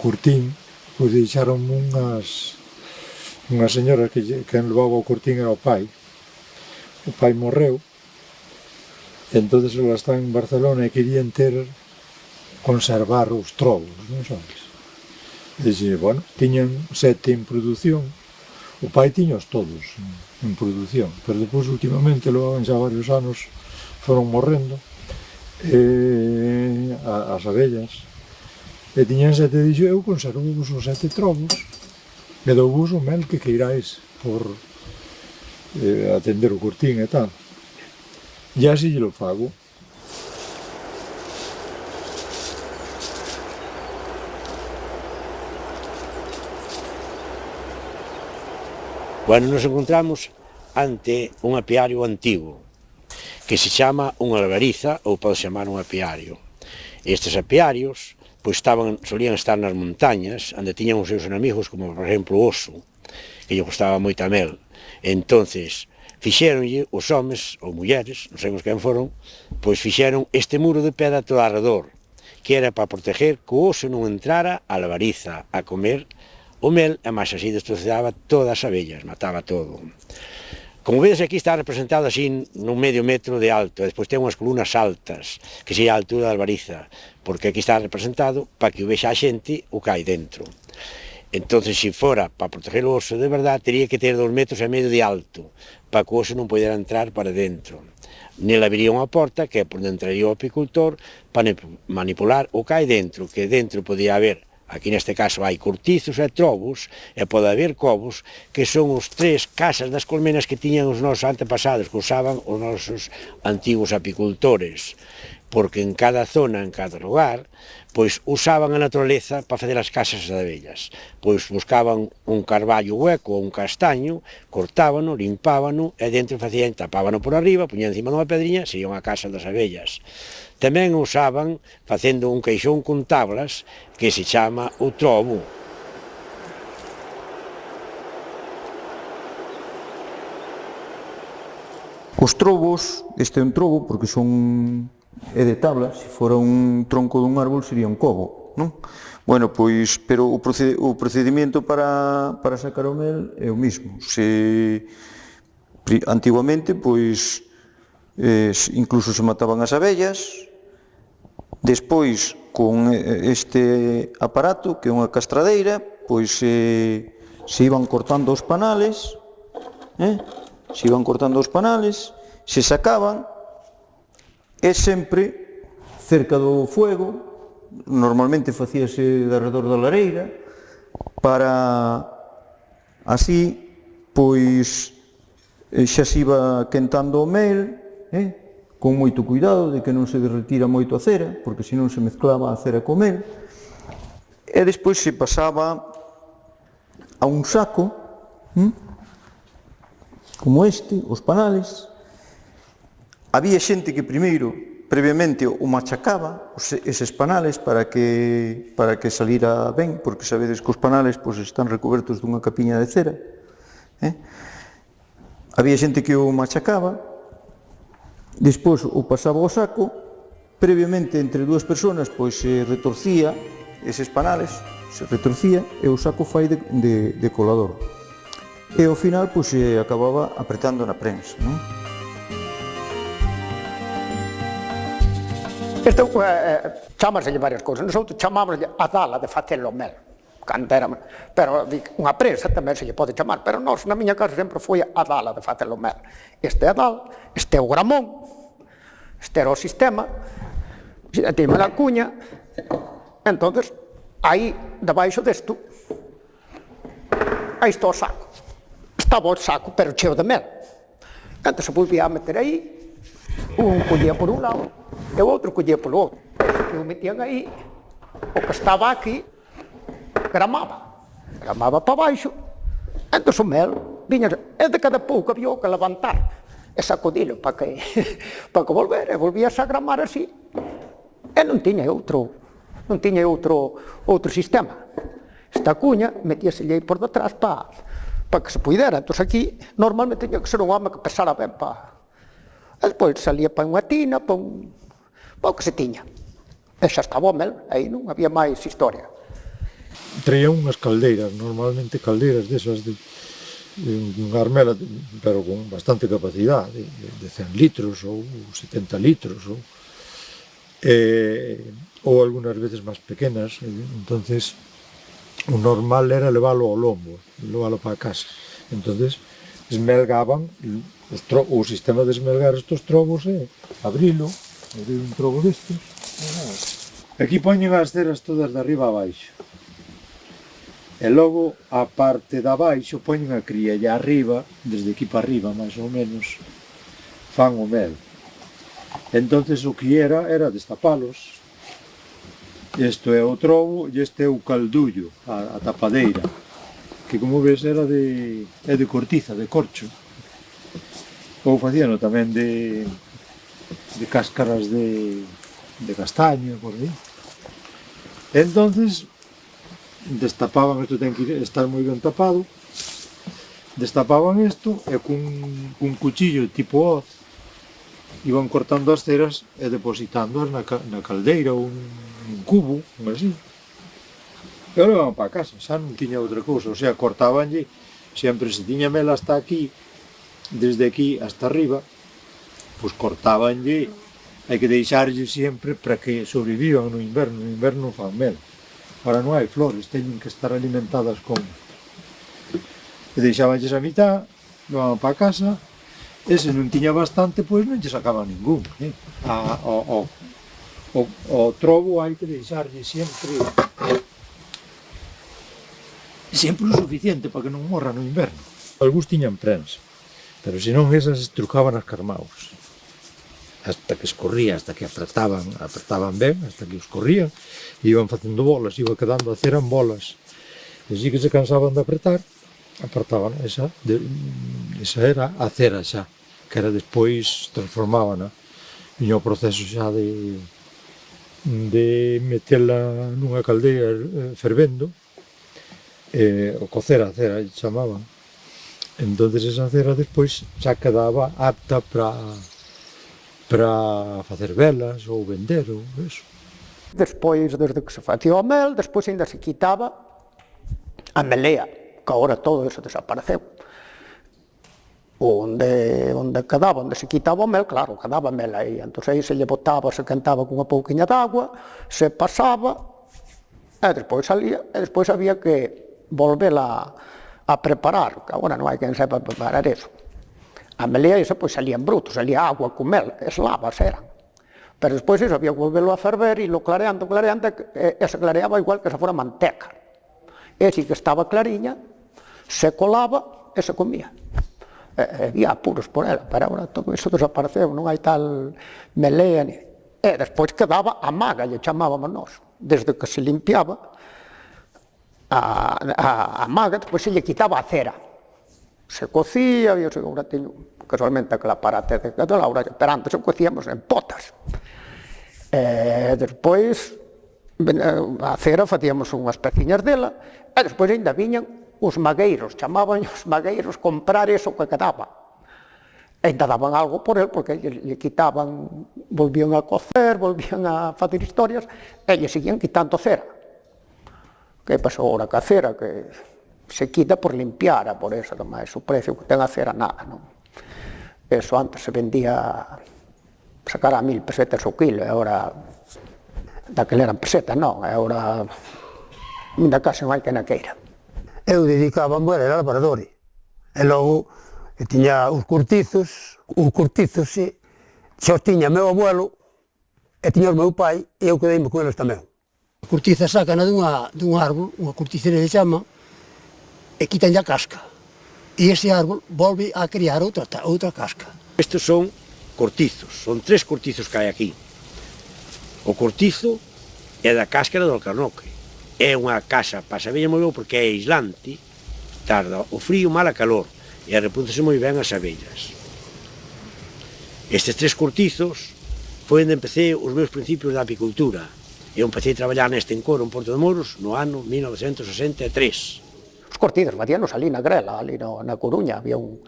curtín, pois deixaron unha señora que quen levaba o curtín era o pai morreu, e entón elas están en Barcelona e querían conservar os trobos, non sabes? E dixe, bueno, tiñan 7 en produción, o pai tiños todos en produción, pero depois últimamente, levaban xa varios anos, foron morrendo, as abellas, e tiñan 7, dixo, eu conservo-vos os 7 trobos, e dou-vos o mel que queirais por atender o curtín e tal. E así lle lo fago. Bueno, nos encontramos ante un apiario antigo, que se chama unha albariza, ou pode chamar un apiario. Estes apiarios, pois solían estar nas montañas, onde tiñan os seus enemigos, como por exemplo o oso, que lle gustaba moito a mel. Entonces, fixéronlle os homes, ou mulleres, non sabemos quen foron, pois fixeron este muro de pedra todo alrededor, que era para proteger que o oso non entrara á albariza a comer o mel, e máis así destrozaba todas as abellas, mataba todo. Como vedes, aquí está representado así nun medio metro de alto, e despois ten unhas columnas altas, que sería a altura da albariza, porque aquí está representado para que o vexa a xente o que hai dentro. Entonces, se fora para proteger o oso de verdade, teria que ter 2,5 metros de alto, para que o oso non pudera entrar para dentro. Nela habería unha porta, que é por onde entraría o apicultor, para manipular o que hai dentro, que dentro podía haber, aquí neste caso hai cortizos e trobos, e pode haber covos, que son os 3 casas das colmenas que tiñan os nosos antepasados, que usaban os nosos antigos apicultores, porque en cada zona, en cada lugar, pois usaban a naturaleza para facer as casas das abellas. Pois buscaban un carballo hueco ou un castaño, cortábano, limpábano, e dentro facían, tapábano por arriba, poñían encima dunha pedriña, sería unha casa das abellas. Tamén usaban facendo un queixón con tablas que se chama o trobo. Os trobos, este é un trobo porque é de tablas, se fora un tronco dun árbol sería un cobo, non? Bueno, pois, pero o procedimento para sacar o mel é o mismo. Antiguamente, pois, incluso se mataban as abellas, despois, con este aparato, que é unha castradeira, pois se iban cortando os panales, se sacaban, e sempre cerca do fuego, normalmente facíase de alrededor da lareira, para así, pois, xa se iba quentando o mel, con moito cuidado de que non se derretira moito a cera, porque senón se mezclaba a cera co mel, e despois se pasaba a un saco, como este, os panales. Había xente que primeiro, previamente, o machacaba, eses panales, para que salira ben, porque sabedes que os panales están recubertos dunha capiña de cera. Había xente que o machacaba, despois o pasaba ao saco, previamente entre 2 persoas se retorcía eses panales, se retorcía, e o saco fai de colador. E ao final se acababa apretando na prensa, non? Isto chamaselle varias cousas, nosotros chamámoslle a dala de facer o mel, cando éramos, pero unha prensa tamén se lle pode chamar, pero nós na miña casa sempre foi a dala de facer o mel. Este é a dal, este é o gramón, este era o sistema, tíme a cuña, entonces, aí, debaixo desto, aí está o saco. Estaba o saco, pero cheo de mel. Entón se volvía a meter aí, un collía por un lado, e o outro collía polo outro. E o metían aí, o que estaba aquí, gramaba para baixo, entón o mel, e de cada pouco había que levantar e sacudilo para que volver, e volvíase a gramar así, e non tiña outro sistema. Esta cuña metíaselle aí por detrás para que se puidera, entón aquí normalmente tiña que ser un home que pesara ben para... E despois salía para unha tina, para o que se tiña. E xa estaba o mel, aí non había máis historia. Traían unhas caldeiras, normalmente caldeiras desas de unha armela, pero con bastante capacidade, de 100 litros ou 70 litros, ou algunhas veces máis pequenas. Entonces o normal era leválo ao lombo, leválo para casa. Entonces esmelgaban, o sistema de esmelgar estes trobos é abrir un trobo destes. Aquí poñen as ceras todas de arriba a baixo. E logo a parte de abaixo poñen a cría, e arriba, desde aquí para arriba máis ou menos, fan o mel. Entonces o que era destapalos. Isto é o trobo e este é o caldullo, a tapadeira, que como ves era de cortiza, de corcho. Ou facíano tamén de cáscaras de castaño, por aí. Entonces destapaban, isto ten que estar moi ben tapado, destapaban isto e cun cuchillo tipo hoz iban cortando as ceras e depositándoas na caldeira ou un cubo, así. E o levaban para casa, xa non tiña outra cousa, o sea, cortabanlle, sempre se tiña mel hasta aquí, desde aquí hasta arriba, pois cortabanlle, hai que deixarlle sempre para que sobrevivan no inverno non fan mel. Ahora non hai flores, teñen que estar alimentadas con... E deixabanlles a mitad, levaban para casa, e se non tiña bastante, pois non lle sacaba ningún. O trobo hai que deixarlle sempre o suficiente para que non morra no inverno. Algúns tiñan prensa, pero senón esas estrucaban as carmaus. Hasta que escorría, hasta que apretaban ben, hasta que os corrían, iban facendo bolas, iba quedando a cera en bolas. E así que se cansaban de apretar, apartaban esa era a cera xa, que era despois transformábana. Viña o proceso xa de metela nunha caldeira fervendo, o cocer a cera, chamaban. Entonces esa cera despois xa quedaba apta para facer velas ou vender ou eso. Despois, desde que se facía o mel, despois ainda se quitaba a melea, que agora todo eso desapareceu. Onde se quitaba o mel, claro, quedaba mel aí. Entón aí se lle botaba, se cantaba cunha pouquiña d'agua, se pasaba, e despois salía, e despois había que volvela a preparar, que agora non hai quen sepa preparar eso. A melea esa pois salía en bruto, salía agua con mel, eslavas eran. Pero despois eso había que volverlo a ferver e lo clareando, e se clareaba igual que se fora manteca. E así que estaba clariña, se colaba e se comía. Había apuros por ela, pero agora todo iso desapareceu, non hai tal melea. E despois quedaba a maga, lle chamábamos nós. Desde que se limpiaba a maga, despois se lle quitaba a cera. Se cocía, e agora teño casualmente aquel aparate de Laura, pero antes se cocíamos en potas. Despois a cera facíamos unhas peciñas dela, e despois ainda viñan os magueiros, chamaban os magueiros comprar eso que quedaba. E ainda daban algo por el, porque lle quitaban, volvían a cocer, volvían a facer historias, e lle seguían quitando cera. Que pasou agora ca cera, que se quita por limpiar, por eso, ademais, o precio que ten a cera, nada, non? Eso antes se vendía, sacara 1000 pesetas o kilo, e agora, daquele eran pesetas, non, e agora, ainda case non hai que na queira. Eu dedicaba a era labradores, e logo tiña os cortizos xa os tiña meu abuelo, e tiña o meu pai, e eu quedeime con eles tamén. A cortiza sácana dun árbol, unha corticeira se chama, e quitanlle a casca. E ese árbol volve a criar outra casca. Estes son cortizos, son 3 cortizos que hai aquí. O cortizo é da cáscara do alcarnoque. É unha casa, pasa bella moi ben porque é aislante, tarda o frío, mal a calor, e repúntase moi ben as abellas. Estes 3 cortizos foi onde empecé os meus principios da apicultura. Eu empecé a traballar neste encoro en Porto de Moros no ano 1963. Os cortizos facíanos ali na Grela, ali na Coruña, había un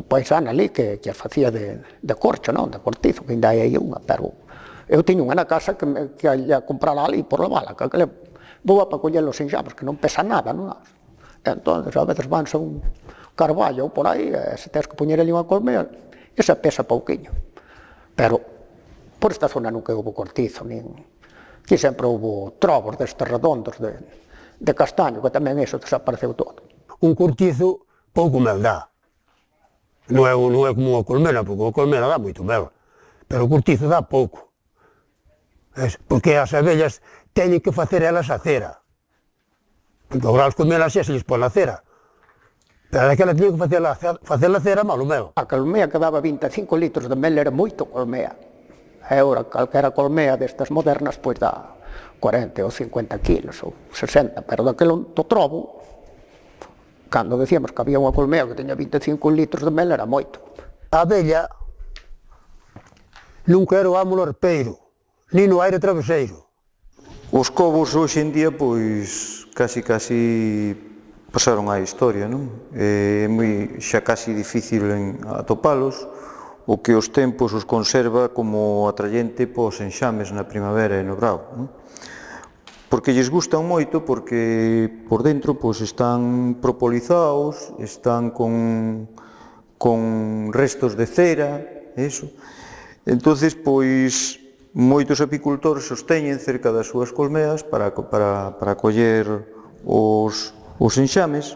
paisano ali que as facía de corcho, non, de cortizo, que ainda hai unha, pero eu tiño unha na casa que lle comprara ali por la bala, que boa para coller os enxames, que non pesa nada, non? Entón, a veces vanse un carballo ou por aí, se tens que poñer ali unha colmea, esa pesa pouquiño. Pero, por esta zona nunca houve cortizo, nin... Aquí sempre houve trobos destes redondos de castaño, que tamén iso desapareceu todo. Un cortizo pouco mel dá. Non é como unha colmena, porque unha colmena dá moito mel. Pero o cortizo dá pouco. Porque as abellas teñen que facer elas a cera. Lograr as colmenas xa se lles pon a cera. Pero daquela teñen que facer a cera malo mel. A colmea que daba 25 litros de mel era moito colmea. E agora, calquera colmea destas modernas, pois dá 40 ou 50 kilos, ou 60. Pero daquele do trobo, cando decíamos que había unha colmea que teña 25 litros de mel, era moito. A abella nunca era o amo lorpeiro, nin o aire traveseiro. Os cobos hoxe en día, pois, casi pasaron á historia, non? É xa casi difícil atopalos, o que os tempos os conserva como atrayente pos enxames na primavera e no brao, non? Porque lles gustan moito, porque por dentro pois, están propolizados, están con restos de cera, eso. Entonces, pois, moitos apicultores os teñen cerca das súas colmeas para coller os enxames.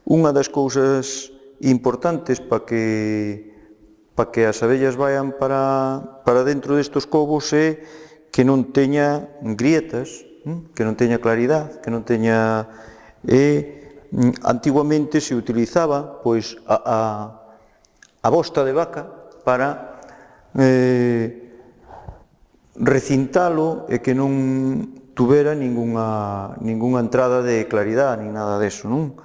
Unha das cousas importantes para que as abellas vayan para dentro destos cobos é que non teña grietas, que non teña claridade, que non teña... Antiguamente se utilizaba pois, a bosta de vaca para recintalo e que non tuvera ningunha entrada de claridade, nin nada deso, non?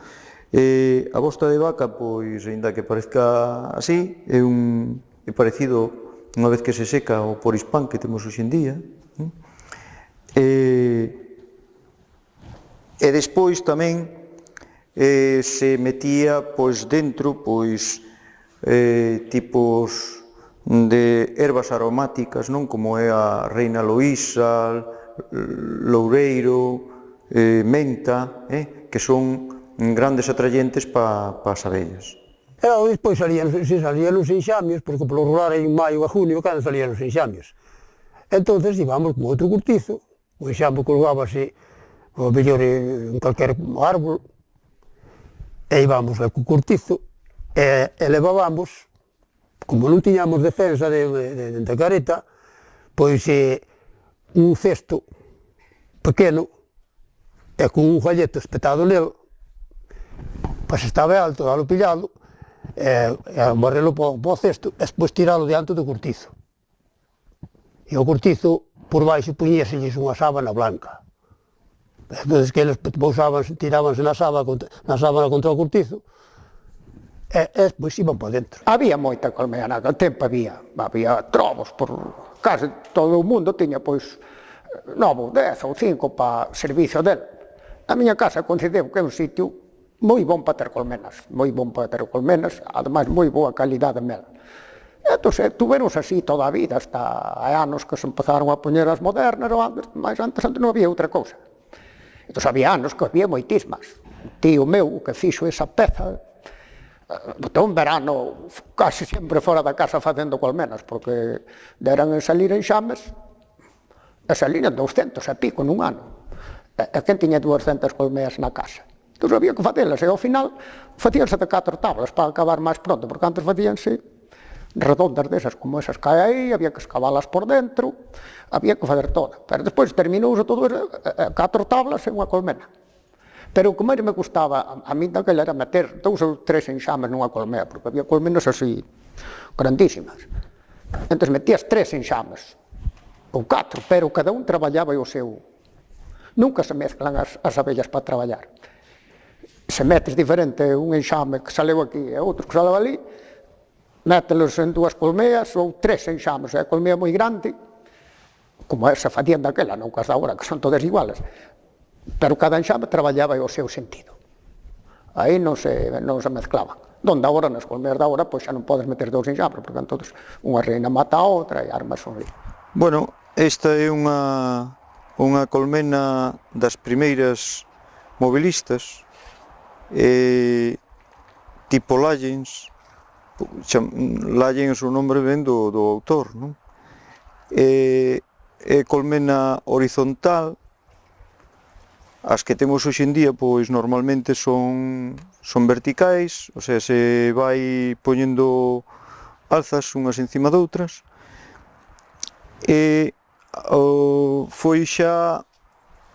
A bosta de vaca, pois, aínda que parezca así, é parecido unha vez que se seca o porispán que temos hoxe en día. E despois tamén se metía pois, dentro pois, tipos de ervas aromáticas, non? Como é a reina loísa, loureiro, menta, que son grandes atrayentes para as abellas. E despois salían os enxames, porque polo rural en maio a junio, cando salían os enxames. Entón, íbamos con outro cortizo, o enxame colgábase, o mellor en calquer árbol, e íbamos co cortizo, e levábamos, como non tiñamos defensa de careta, pois un cesto pequeno, e con un folleto espetado nel, pois estaba alto, dalo pillado, e barrelo po cesto, e despois tiralo diante do cortizo. E o cortizo, por baixo, puñéselles unha sábana blanca. Entón, que eles tirábanse na sábana contra o cortizo, e despois iban para dentro. Había moita colmea naquele tempo, había trobos, por case todo o mundo tiña, pois, 9, 10 ou 5 para servicio del. A miña casa coincideu que é un sitio moi bon para ter colmenas, ademais moi boa calidade de mel. Entón, tuveronse así toda a vida, hasta hai anos que se empezaron a poñer as modernas, mas antes non había outra cousa. Entón, había anos que había moitísimas. Un tío meu que fixo esa peza, botou un verano casi sempre fora da casa facendo colmenas, porque deran en salir enxames, e saliran 200 e pico nun ano. E quen tiña 200 colmeas na casa? Entón, había que facelas, e ao final facíanse de 4 tablas para acabar máis pronto, porque antes facíanse redondas desas como esas que hai aí, había que escavalas por dentro, había que fazer todo. Pero despois terminouse todo 4 tablas e unha colmena. Pero o que máis me gustaba a min daquela era meter 2 ou 3 enxames nunha colmea, porque había colmenas así grandísimas. Entón metías 3 enxames, ou 4, pero cada un traballaba o seu. Nunca se mezclan as abellas para traballar. Se metes diferente un enxame que saleu aquí e outro que saleu ali, mételos en 2 colmeas ou 3 enxames, é a colmea moi grande, como esa facían daquela, non que as da agora, que son todas iguales, pero cada enxame traballaba o seu sentido. Aí non se mezclaban. Donde agora, nas colmeas da agora, pois xa non podes meter 2 enxames, porque entonces unha reina mata a outra e armas son ali. Bueno, esta é unha unha colmena das primeiras mobilistas, tipo Lallens. Lallens o nombre ven do autor, non? É colmena horizontal. As que temos hoxe en día, pois normalmente son verticais, o sea, se vai poñendo alzas unhas encima de outras. E foi xa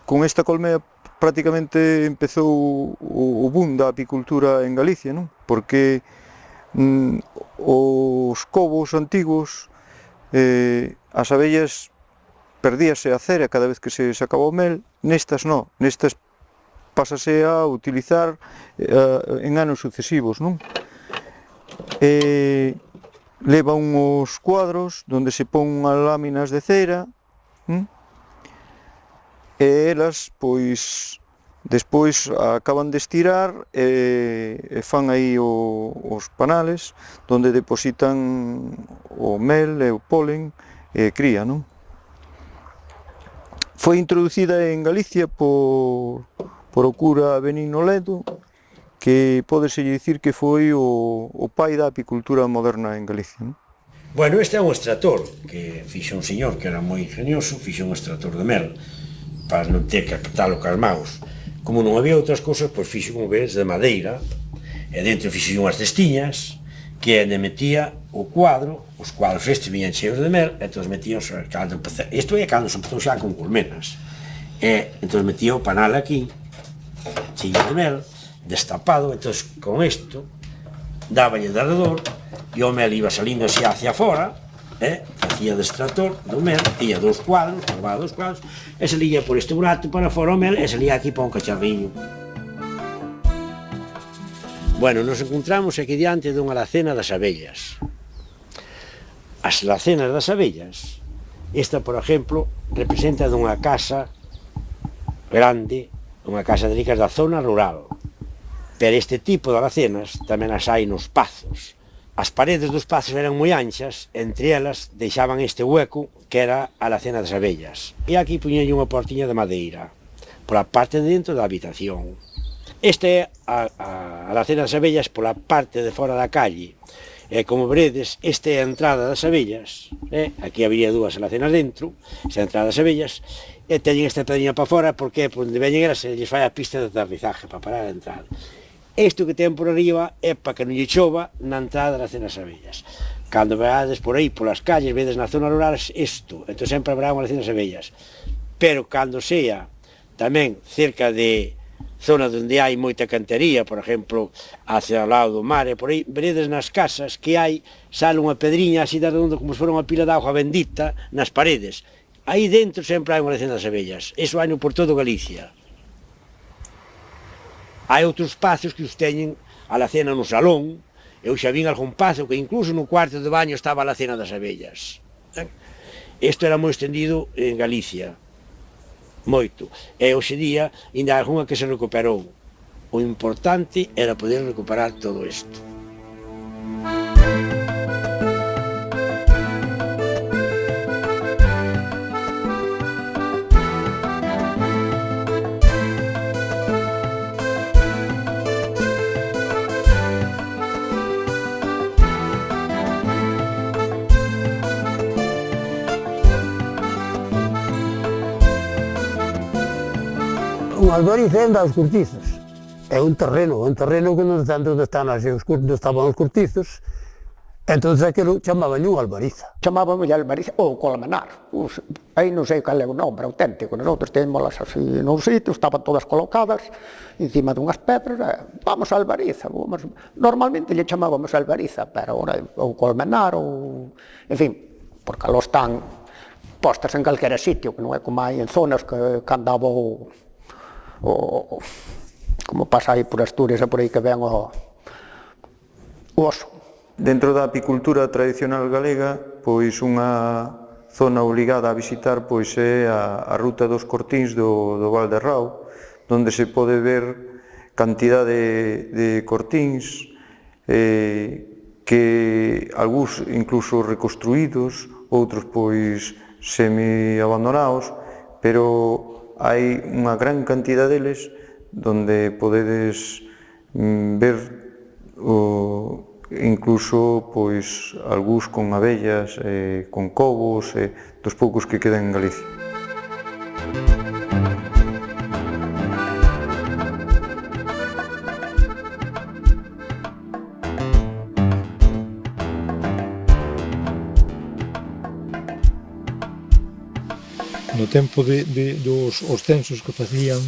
con esta colmena prácticamente empezou o boom da apicultura en Galicia, non? Porque os covos antigos, as abellas perdíase a cera cada vez que se sacaba o mel. Nestas non, nestas pásase a utilizar en anos sucesivos, non? Leva uns cuadros onde se pon as láminas de cera, e elas, pois, despois acaban de estirar e fan aí os panales onde depositan o mel e o polen e cría, non? Foi introducida en Galicia por o cura Benigno Ledo, que pódese dicir que foi o pai da apicultura moderna en Galicia, non? Bueno, este é un extractor que fixo un señor que era moi ingenioso, fixo un extractor de mel para non ter que apretalo cas maus. Como non había outras cousas, pois fixo, como ves, de madeira, e dentro fixo unhas cestiñas que onde metía o cuadro, os cuadros estes viñan cheios de mel, e entón metían, isto é cando se empezou xa con colmenas, e entón metía o panal aquí, cheio de mel, destapado, entón con isto, dáballe de alrededor, e o mel iba salindo así hacia fora, facía de extractor do mel, ia dos cuadros, formaba dos cuadros, e salía por este burato para fora o mel, e salía aquí para un cacharriño. Bueno, nos encontramos aquí diante dunha alacena das abellas. As alacenas das abellas, esta, por exemplo, representa dunha casa grande, unha casa de ricas da zona rural. Pero este tipo de alacenas tamén as hai nos pazos. As paredes dos pazos eran moi anchas, entre elas deixaban este hueco que era a alacena das abellas. E aquí puñen unha portiña de madeira, pola parte de dentro da habitación. Esta é a alacena das abellas pola parte de fora da calle. E como veredes, esta é a entrada das abellas. Aquí habría dúas alacenas dentro, esta é a entrada das abellas, e teñen esta pedriña para fora porque por onde veñen elas se lles fai a pista de aterrizaje para parar a entrar. Isto que ten por arriba é para que non lle chova na entrada das alacenas das abellas. Cando veades por aí, polas calles, vedes na zona rural isto, entón sempre habrá unha alacena das abellas. Pero cando sea tamén cerca de zonas onde hai moita cantería, por exemplo, hacia o lado do mar e por aí, veredes nas casas que hai, sale unha pedriña así de redondo como se fora unha pila de auga bendita nas paredes. Aí dentro sempre hai unha alacena das abellas. Iso hai no por todo Galicia. Hai outros pazos que os teñen a alacena no salón. Eu xa vin algún pazo que incluso no cuarto de baño estaba a alacena das abellas. Isto era moi extendido en Galicia. Moito, e hoxe día ainda hai algunha que se recuperou. O importante era poder recuperar todo isto. Un albariz é onde hai os cortizos. É un terreno que non está onde estaban os cortizos, entón aquilo chamaban un albariza. Chamábamos albariza ou colmenar. Aí non sei cal é o nome auténtico, nosotros teníamos así nun sitio, estaban todas colocadas encima dunhas pedras, vamos a albariza. Normalmente lle chamábamos albariza, pero ou colmenar, ou en fin, porque aló están postas en calquera sitio, que non é como hai en zonas que andaba como pasa aí por Asturias e por aí que ven o oso. Dentro da apicultura tradicional galega, pois unha zona obligada a visitar pois é a ruta dos Cortíns do Val de Rao, onde se pode ver cantidade de cortíns que algúns incluso reconstruídos, outros pois semi-abandonados, pero hai unha gran cantidad deles donde podedes ver incluso pois algúns con abellas, con cobos, dos poucos que quedan en Galicia. No tempo dos censos que facían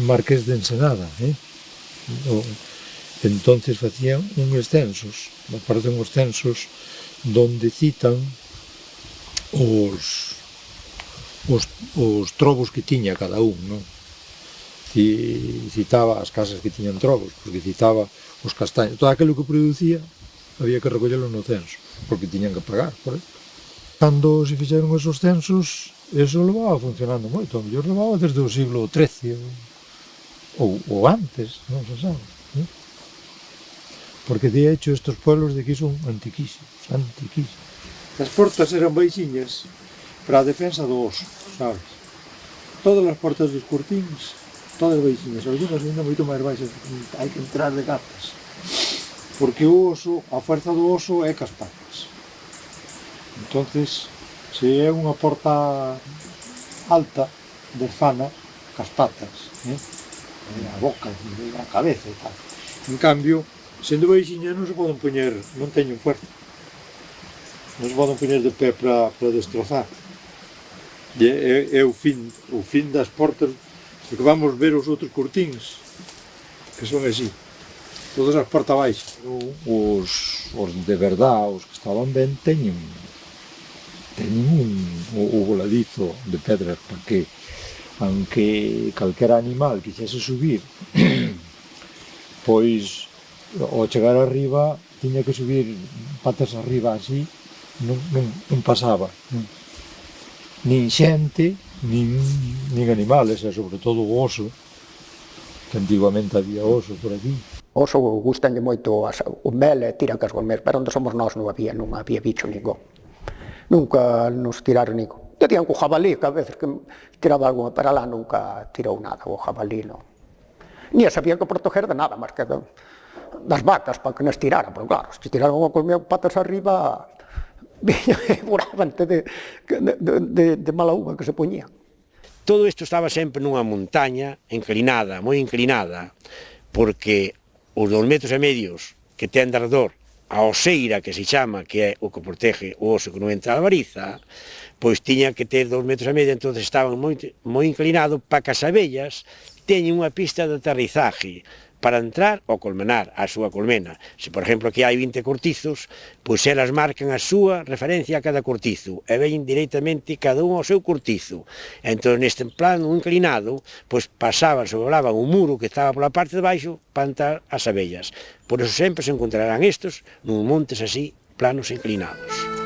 Marqués de Ensenada, entonces facían uns censos, aparecen os censos donde citan os trobos que tiña cada un, non? Citaba as casas que tiñan trobos, porque citaba os castaños, todo aquilo que producía había que recollelo no censo, porque tiñan que pagar por eso. Cando se fixeron esos censos, eso levaba funcionando moito, a mellor levaba desde o siglo XIII ou antes, non se sabe. Porque de hecho estes pueblos de aquí son antiquísimos, antiquísimos. As portas eran baixiñas para a defensa do oso, sabes? Todas as portas dos cortins, todas baixiñas, algunhas ainda moito máis baixas, hai que entrar de gatas. Porque o oso, a fuerza do oso é cas patas. Entonces, se é unha porta alta, desfana, cas patas, a boca, a cabeza e tal. En cambio, sendo baixiña non se poden poñer, non teñen fuerza. Non se poden poñer de pé para destrozar. E é o fin das portas, porque vamos ver os outros cortins, que son así. Todas as portas baixas. Os de verdade, os que estaban ben, teñen o voladizo de pedras para que, aunque calquera animal quixese subir, pois ao chegar arriba tiña que subir patas arriba así, non pasaba, nin xente, nin animales, e sobre todo o oso, que antigamente había oso por aquí. O oso gustanlle moito o mel e tiran cas comer, pero onde somos nós non había bicho ningún. Nunca nos tiraron ningún. Decían que o jabalí, que a veces que tiraba algo para lá, nunca tirou nada o jabalí, non. Ni sabían que proteger de nada, máis que das vacas, para que nos tiraran, pero claro, se tiraron a comer patas arriba, vorábante de mala uva que se poñía. Todo isto estaba sempre nunha montaña inclinada, moi inclinada, porque os 2 metros e medios que ten de arredor a oseira que se chama, que é o que protege o oso que non entra a variza, pois tiña que ter 2 metros e medio, entón estaban moi inclinados para que as abellas teñen unha pista de aterrizaje para entrar ao colmenar, a súa colmena. Se, por exemplo, aquí hai 20 cortizos, pois elas marcan a súa referencia a cada cortizo e veñen directamente cada un ao seu cortizo. Entón, neste plano inclinado, pois pasaban, sobraban o muro que estaba pola parte de baixo para entrar as abellas. Por eso sempre se encontrarán estos nos montes así, planos inclinados.